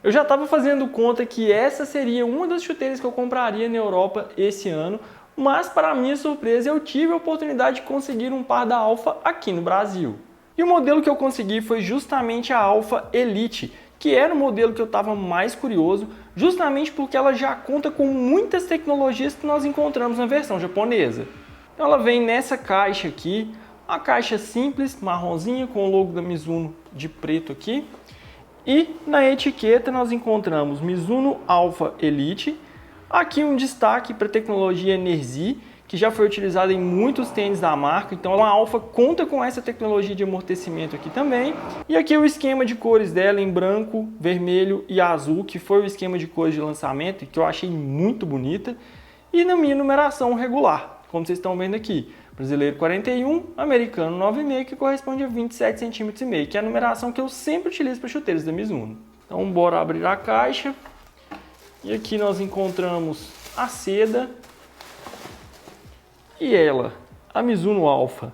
Eu já estava fazendo conta que essa seria uma das chuteiras que eu compraria na Europa esse ano, mas para minha surpresa eu tive a oportunidade de conseguir um par da Alpha aqui no Brasil. E o modelo que eu consegui foi justamente a Alpha Elite, que era o modelo que eu estava mais curioso, justamente porque ela já conta com muitas tecnologias que nós encontramos na versão japonesa. Então ela vem nessa caixa aqui, uma caixa simples, marronzinha, com o logo da Mizuno de preto aqui. E na etiqueta nós encontramos Mizuno Alpha Elite, aqui um destaque para a tecnologia Energy, que já foi utilizada em muitos tênis da marca, então a Alpha conta com essa tecnologia de amortecimento aqui também. E aqui o esquema de cores dela em branco, vermelho e azul, que foi o esquema de cores de lançamento, que eu achei muito bonita. E na minha numeração regular, como vocês estão vendo aqui. Brasileiro 41, americano 9,5, que corresponde a 27 centímetros e meio, que é a numeração que eu sempre utilizo para chuteiras da Mizuno. Então bora abrir a caixa. E aqui nós encontramos a seda e ela, a Mizuno Alpha.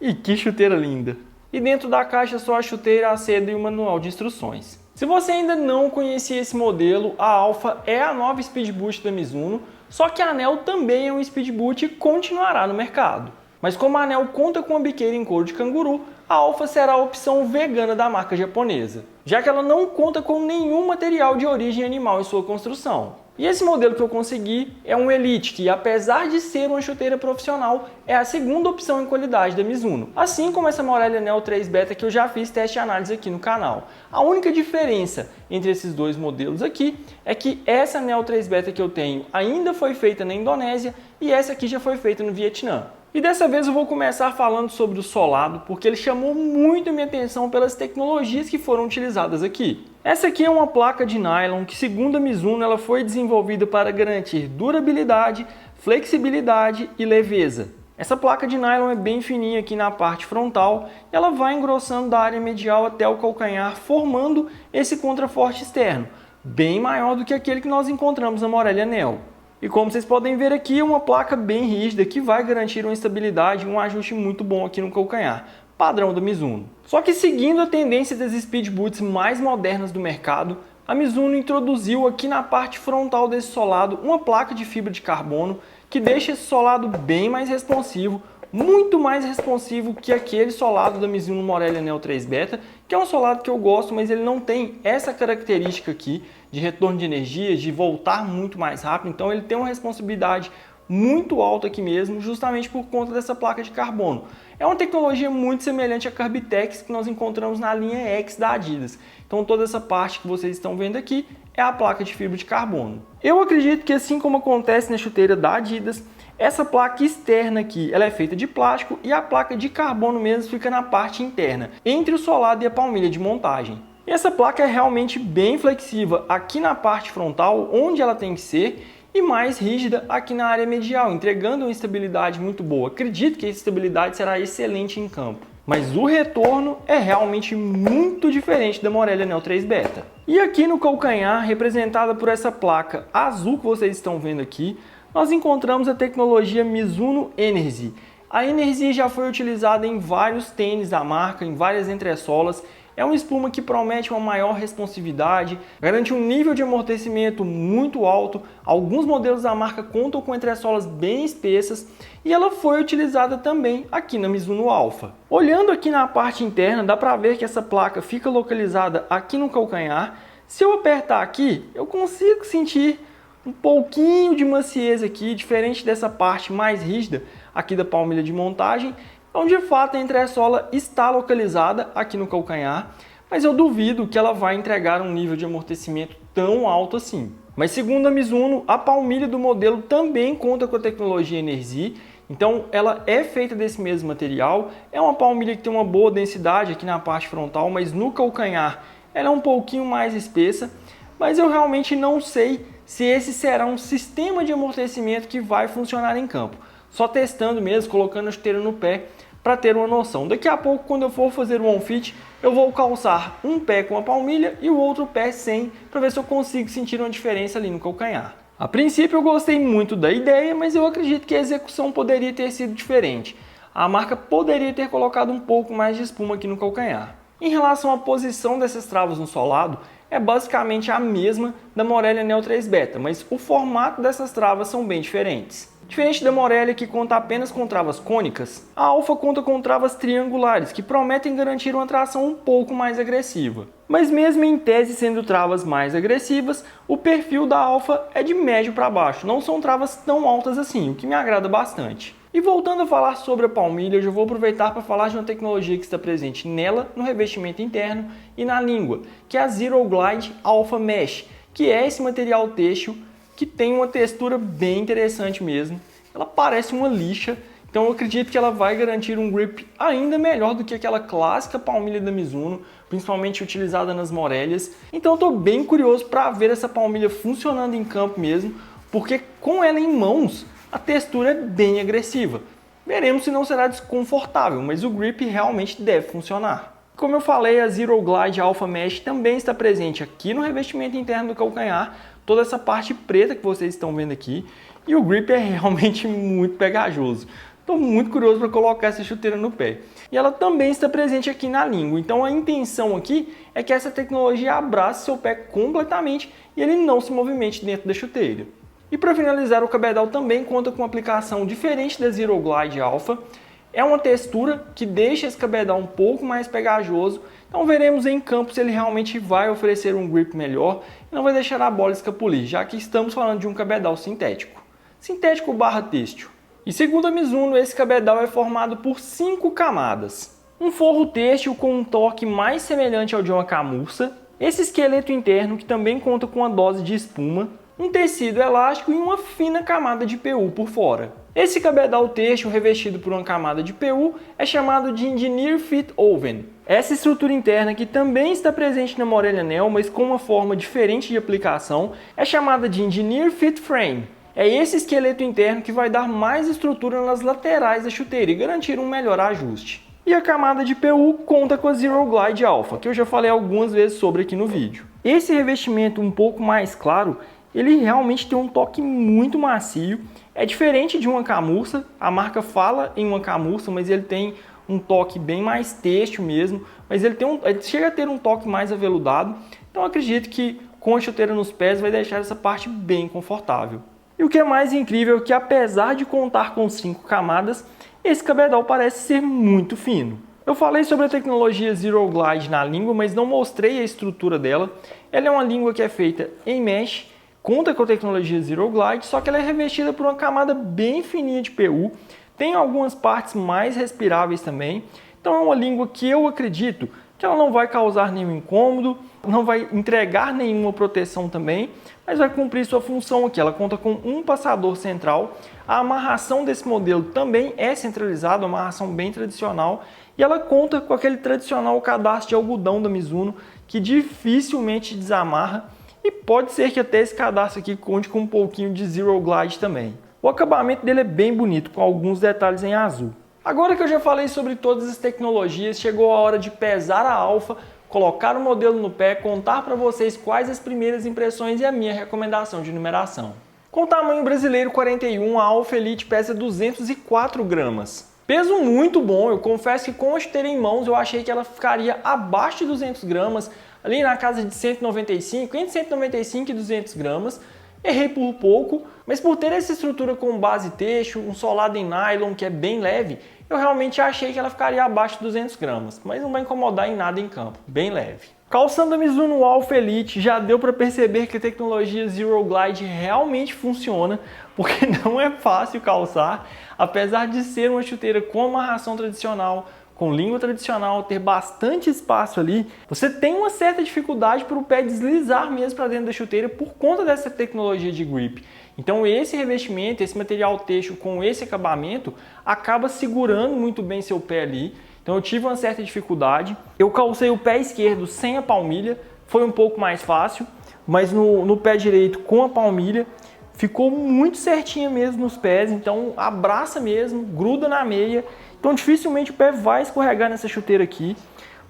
E que chuteira linda! E dentro da caixa só a chuteira, a seda e o manual de instruções. Se você ainda não conhecia esse modelo, a Alpha é a nova Speed Boost da Mizuno, só que a Anel também é um Speed Boot e continuará no mercado. Mas como a Anel conta com a biqueira em couro de canguru, a Alpha será a opção vegana da marca japonesa, já que ela não conta com nenhum material de origem animal em sua construção. E esse modelo que eu consegui é um Elite, que apesar de ser uma chuteira profissional, é a segunda opção em qualidade da Mizuno. Assim como essa Morelli Neo 3 Beta que eu já fiz teste e análise aqui no canal. A única diferença entre esses dois modelos aqui é que essa Neo 3 Beta que eu tenho ainda foi feita na Indonésia e essa aqui já foi feita no Vietnã. E dessa vez eu vou começar falando sobre o solado, porque ele chamou muito a minha atenção pelas tecnologias que foram utilizadas aqui. Essa aqui é uma placa de nylon que, segundo a Mizuno, ela foi desenvolvida para garantir durabilidade, flexibilidade e leveza. Essa placa de nylon é bem fininha aqui na parte frontal e ela vai engrossando da área medial até o calcanhar, formando esse contraforte externo, bem maior do que aquele que nós encontramos na Morelli Neo. E como vocês podem ver aqui, é uma placa bem rígida que vai garantir uma estabilidade e um ajuste muito bom aqui no calcanhar, padrão da Mizuno. Só que seguindo a tendência das Speed Boots mais modernas do mercado, a Mizuno introduziu aqui na parte frontal desse solado uma placa de fibra de carbono que deixa esse solado bem mais responsivo, muito mais responsivo que aquele solado da Mizuno Morelli Neo 3 Beta, que é um solado que eu gosto, mas ele não tem essa característica aqui de retorno de energia, de voltar muito mais rápido, então ele tem uma responsabilidade muito alta aqui mesmo, justamente por conta dessa placa de carbono. É uma tecnologia muito semelhante à Carbitex que nós encontramos na linha X da Adidas. Então toda essa parte que vocês estão vendo aqui é a placa de fibra de carbono. Eu acredito que assim como acontece na chuteira da Adidas, essa placa externa aqui, ela é feita de plástico e a placa de carbono mesmo fica na parte interna, entre o solado e a palmilha de montagem. E essa placa é realmente bem flexível aqui na parte frontal, onde ela tem que ser, e mais rígida aqui na área medial, entregando uma estabilidade muito boa. Acredito que a estabilidade será excelente em campo. Mas o retorno é realmente muito diferente da Morelli Neo 3 Beta. E aqui no calcanhar, representada por essa placa azul que vocês estão vendo aqui, nós encontramos a tecnologia Mizuno Energy. A Energy já foi utilizada em vários tênis da marca, em várias entressolas. É uma espuma que promete uma maior responsividade, garante um nível de amortecimento muito alto. Alguns modelos da marca contam com entressolas bem espessas e ela foi utilizada também aqui na Mizuno Alpha. Olhando aqui na parte interna, dá para ver que essa placa fica localizada aqui no calcanhar. Se eu apertar aqui, eu consigo sentir um pouquinho de maciez aqui, diferente dessa parte mais rígida aqui da palmilha de montagem. Então, de fato, a entressola está localizada aqui no calcanhar, mas eu duvido que ela vai entregar um nível de amortecimento tão alto assim. Mas segundo a Mizuno, a palmilha do modelo também conta com a tecnologia Energy, então ela é feita desse mesmo material. É uma palmilha que tem uma boa densidade aqui na parte frontal, mas no calcanhar ela é um pouquinho mais espessa, mas eu realmente não sei se esse será um sistema de amortecimento que vai funcionar em campo. Só testando mesmo, colocando a chuteira no pé, para ter uma noção. Daqui a pouco, quando eu for fazer o on-fit, eu vou calçar um pé com a palmilha e o outro pé sem, para ver se eu consigo sentir uma diferença ali no calcanhar. A princípio eu gostei muito da ideia, mas eu acredito que a execução poderia ter sido diferente. A marca poderia ter colocado um pouco mais de espuma aqui no calcanhar. Em relação à posição dessas travas no solado, é basicamente a mesma da Morelli Neo 3 Beta, mas o formato dessas travas são bem diferentes. Diferente da Morelli, que conta apenas com travas cônicas, a Alpha conta com travas triangulares, que prometem garantir uma tração um pouco mais agressiva. Mas mesmo em tese sendo travas mais agressivas, o perfil da Alpha é de médio para baixo, não são travas tão altas assim, o que me agrada bastante. E voltando a falar sobre a palmilha, eu já vou aproveitar para falar de uma tecnologia que está presente nela, no revestimento interno e na língua, que é a Zero Glide Alpha Mesh, que é esse material têxtil que tem uma textura bem interessante mesmo. Ela parece uma lixa, então eu acredito que ela vai garantir um grip ainda melhor do que aquela clássica palmilha da Mizuno, principalmente utilizada nas Morellias. Então eu estou bem curioso para ver essa palmilha funcionando em campo mesmo, porque com ela em mãos, a textura é bem agressiva. Veremos se não será desconfortável, mas o grip realmente deve funcionar. Como eu falei, a Zero Glide Alpha Mesh também está presente aqui no revestimento interno do calcanhar, toda essa parte preta que vocês estão vendo aqui, e o grip é realmente muito pegajoso. Estou muito curioso para colocar essa chuteira no pé. E ela também está presente aqui na língua, então a intenção aqui é que essa tecnologia abrace seu pé completamente e ele não se movimente dentro da chuteira. E para finalizar, o cabedal também conta com uma aplicação diferente da Zero Glide Alpha. É uma textura que deixa esse cabedal um pouco mais pegajoso, então veremos em campo se ele realmente vai oferecer um grip melhor e não vai deixar a bola escapulir, já que estamos falando de um cabedal sintético. Sintético barra têxtil. E segundo a Mizuno, esse cabedal é formado por 5 camadas. Um forro têxtil com um toque mais semelhante ao de uma camurça, esse esqueleto interno que também conta com uma dose de espuma, um tecido elástico e uma fina camada de PU por fora. Esse cabedal têxtil revestido por uma camada de PU é chamado de Engineer Fit Oven. Essa estrutura interna, que também está presente na Morelli Neo, mas com uma forma diferente de aplicação, é chamada de Engineer Fit Frame. É esse esqueleto interno que vai dar mais estrutura nas laterais da chuteira e garantir um melhor ajuste. E a camada de PU conta com a Zero Glide Alpha, que eu já falei algumas vezes sobre aqui no vídeo. Esse revestimento um pouco mais claro, ele realmente tem um toque muito macio. É diferente de uma camurça, a marca fala em uma camurça, mas ele tem um toque bem mais têxtil mesmo, mas ele chega a ter um toque mais aveludado, então eu acredito que com a chuteira nos pés vai deixar essa parte bem confortável. E o que é mais incrível é que, apesar de contar com 5 camadas, esse cabedal parece ser muito fino. Eu falei sobre a tecnologia Zero Glide na língua, mas não mostrei a estrutura dela. Ela é uma língua que é feita em mesh, conta com a tecnologia Zero Glide, só que ela é revestida por uma camada bem fininha de PU, tem algumas partes mais respiráveis também, então é uma língua que eu acredito que ela não vai causar nenhum incômodo, não vai entregar nenhuma proteção também, mas vai cumprir sua função aqui. Ela conta com um passador central, a amarração desse modelo também é centralizada, uma amarração bem tradicional, e ela conta com aquele tradicional cadastro de algodão da Mizuno, que dificilmente desamarra, e pode ser que até esse cadastro aqui conte com um pouquinho de Zero Glide também. O acabamento dele é bem bonito, com alguns detalhes em azul. Agora que eu já falei sobre todas as tecnologias, chegou a hora de pesar a Alpha, colocar o modelo no pé, contar para vocês quais as primeiras impressões e a minha recomendação de numeração. Com tamanho brasileiro 41, a Alpha Elite pesa 204 gramas. Peso muito bom, eu confesso que com a chuteira em mãos eu achei que ela ficaria abaixo de 200 gramas, ali na casa de 195, entre 195 e 200 gramas. Errei por pouco, mas por ter essa estrutura com base têxtil, um solado em nylon que é bem leve, eu realmente achei que ela ficaria abaixo de 200 gramas, mas não vai incomodar em nada em campo, bem leve. Calçando a Mizuno Alpha Elite, já deu para perceber que a tecnologia Zero Glide realmente funciona, porque não é fácil calçar, apesar de ser uma chuteira com amarração tradicional, com língua tradicional, ter bastante espaço ali, você tem uma certa dificuldade para o pé deslizar mesmo para dentro da chuteira por conta dessa tecnologia de grip. Então esse revestimento, esse material têxtil com esse acabamento, acaba segurando muito bem seu pé ali. Então eu tive uma certa dificuldade. Eu calcei o pé esquerdo sem a palmilha, foi um pouco mais fácil, mas no pé direito com a palmilha, ficou muito certinha mesmo nos pés, então abraça mesmo, gruda na meia. Então dificilmente o pé vai escorregar nessa chuteira aqui,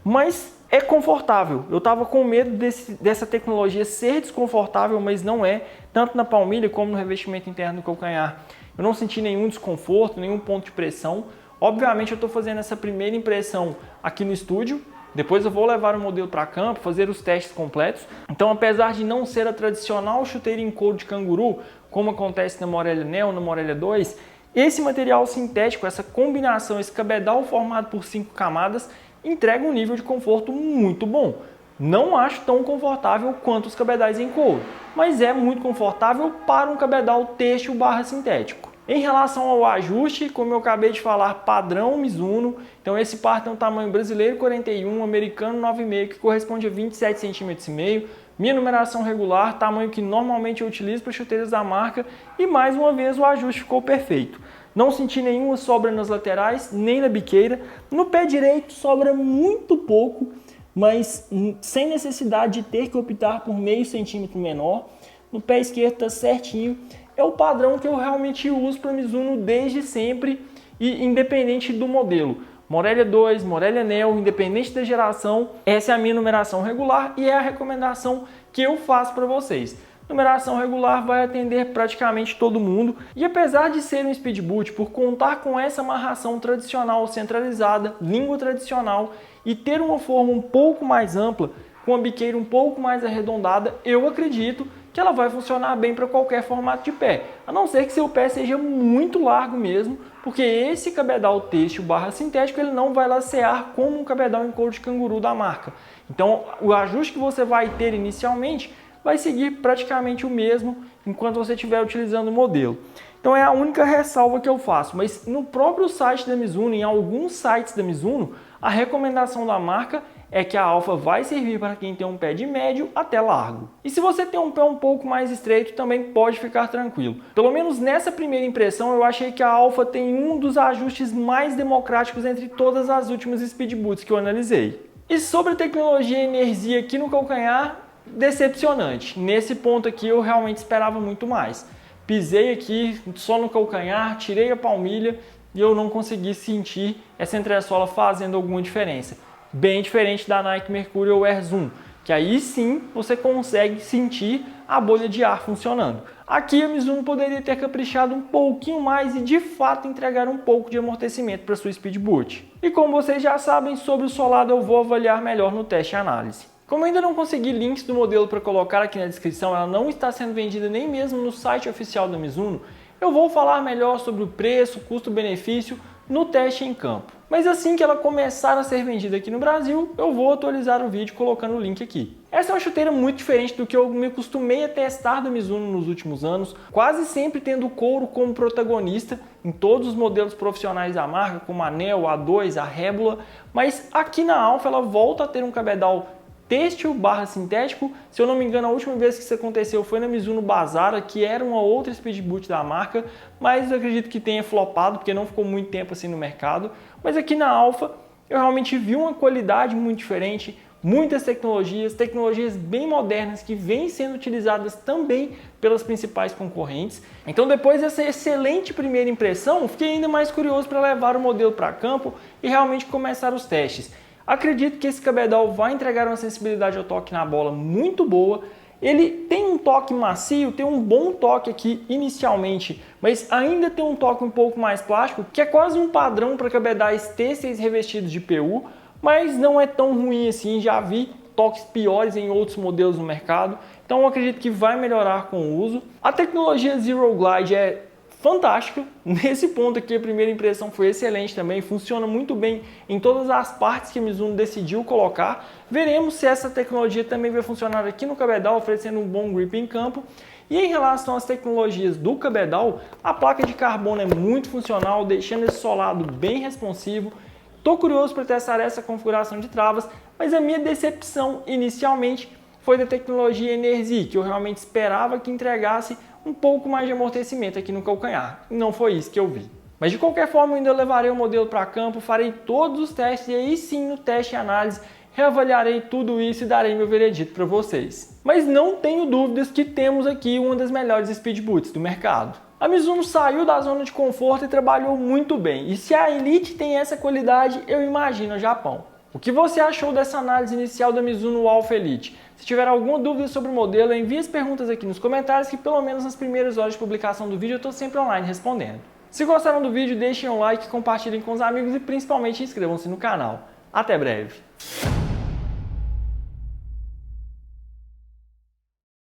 mas é confortável. Eu estava com medo dessa tecnologia ser desconfortável, mas não é, tanto na palmilha como no revestimento interno do calcanhar. Eu não senti nenhum desconforto, nenhum ponto de pressão. Obviamente eu estou fazendo essa primeira impressão aqui no estúdio, Depois eu vou levar o modelo para campo, fazer os testes completos. Então, apesar de não ser a tradicional chuteira em couro de canguru, como acontece na Morelia Neo, na Morelia 2, esse material sintético, essa combinação, esse cabedal formado por 5 camadas, entrega um nível de conforto muito bom. Não acho tão confortável quanto os cabedais em couro, mas é muito confortável para um cabedal têxtil/sintético. Em relação ao ajuste, como eu acabei de falar, padrão Mizuno, então esse par tem um tamanho brasileiro 41, americano 9,5, que corresponde a 27,5 cm, minha numeração regular, tamanho que normalmente eu utilizo para chuteiras da marca, e mais uma vez o ajuste ficou perfeito. Não senti nenhuma sobra nas laterais, nem na biqueira. No pé direito sobra muito pouco, mas sem necessidade de ter que optar por meio centímetro menor. No pé esquerdo está certinho. É o padrão que eu realmente uso para Mizuno desde sempre e independente do modelo. Morelia 2, Morelia Neo, independente da geração, essa é a minha numeração regular e é a recomendação que eu faço para vocês. Numeração regular vai atender praticamente todo mundo e apesar de ser um speed boot, por contar com essa amarração tradicional centralizada, língua tradicional e ter uma forma um pouco mais ampla, com a biqueira um pouco mais arredondada, eu acredito que ela vai funcionar bem para qualquer formato de pé, a não ser que seu pé seja muito largo mesmo, porque esse cabedal têxtil/sintético ele não vai lacear como um cabedal em couro de canguru da marca. Então o ajuste que você vai ter inicialmente vai seguir praticamente o mesmo enquanto você estiver utilizando o modelo. Então é a única ressalva que eu faço, mas no próprio site da Mizuno, em alguns sites da Mizuno, a recomendação da marca é que a alfa vai servir para quem tem um pé de médio até largo. E se você tem um pé um pouco mais estreito, também pode ficar tranquilo. Pelo menos nessa primeira impressão, eu achei que a alfa tem um dos ajustes mais democráticos entre todas as últimas speed boots que eu analisei. E sobre a tecnologia Energia aqui no calcanhar, decepcionante. Nesse ponto aqui eu realmente esperava muito mais. Pisei aqui só no calcanhar, tirei a palmilha e eu não consegui sentir essa entressola fazendo alguma diferença. Bem diferente da Nike Mercurial Air Zoom, que aí sim você consegue sentir a bolha de ar funcionando. Aqui a Mizuno poderia ter caprichado um pouquinho mais e de fato entregar um pouco de amortecimento para sua speed boot. E como vocês já sabem, sobre o solado eu vou avaliar melhor no teste e análise. Como eu ainda não consegui links do modelo para colocar aqui na descrição, ela não está sendo vendida nem mesmo no site oficial da Mizuno, eu vou falar melhor sobre o preço, custo-benefício no teste em campo. Mas assim que ela começar a ser vendida aqui no Brasil, eu vou atualizar o vídeo colocando o link aqui. Essa é uma chuteira muito diferente do que eu me acostumei a testar da Mizuno nos últimos anos, quase sempre tendo o couro como protagonista em todos os modelos profissionais da marca, como a Neo, a 2, a Rebula, mas aqui na Alpha ela volta a ter um cabedal têxtil/sintético. Se eu não me engano, a última vez que isso aconteceu foi na Mizuno Bazara, que era uma outra speed boot da marca, mas eu acredito que tenha flopado, porque não ficou muito tempo assim no mercado. Mas aqui na Alpha eu realmente vi uma qualidade muito diferente, muitas tecnologias bem modernas que vêm sendo utilizadas também pelas principais concorrentes. Então depois dessa excelente primeira impressão, fiquei ainda mais curioso para levar o modelo para campo e realmente começar os testes. Acredito que esse cabedal vai entregar uma sensibilidade ao toque na bola muito boa. Ele tem um toque macio, tem um bom toque aqui inicialmente, mas ainda tem um toque um pouco mais plástico, que é quase um padrão para cabedais têxteis revestidos de PU, mas não é tão ruim assim, já vi toques piores em outros modelos no mercado, então eu acredito que vai melhorar com o uso. A tecnologia Zero Glide é fantástica, nesse ponto aqui a primeira impressão foi excelente também, funciona muito bem em todas as partes que a Mizuno decidiu colocar. Veremos se essa tecnologia também vai funcionar aqui no cabedal, oferecendo um bom grip em campo. E em relação às tecnologias do cabedal, a placa de carbono é muito funcional, deixando esse solado bem responsivo. Estou curioso para testar essa configuração de travas, mas a minha decepção inicialmente foi da tecnologia Energia, que eu realmente esperava que entregasse um pouco mais de amortecimento aqui no calcanhar. Não foi isso que eu vi. Mas de qualquer forma, eu ainda levarei o modelo para campo, farei todos os testes e aí sim no teste e análise reavaliarei tudo isso e darei meu veredito para vocês. Mas não tenho dúvidas que temos aqui uma das melhores speed boots do mercado. A Mizuno saiu da zona de conforto e trabalhou muito bem. E se a Elite tem essa qualidade, eu imagino o Japão. O que você achou dessa análise inicial da Mizuno Alpha Elite? Se tiver alguma dúvida sobre o modelo, envie as perguntas aqui nos comentários que pelo menos nas primeiras horas de publicação do vídeo eu estou sempre online respondendo. Se gostaram do vídeo, deixem um like, compartilhem com os amigos e principalmente inscrevam-se no canal. Até breve!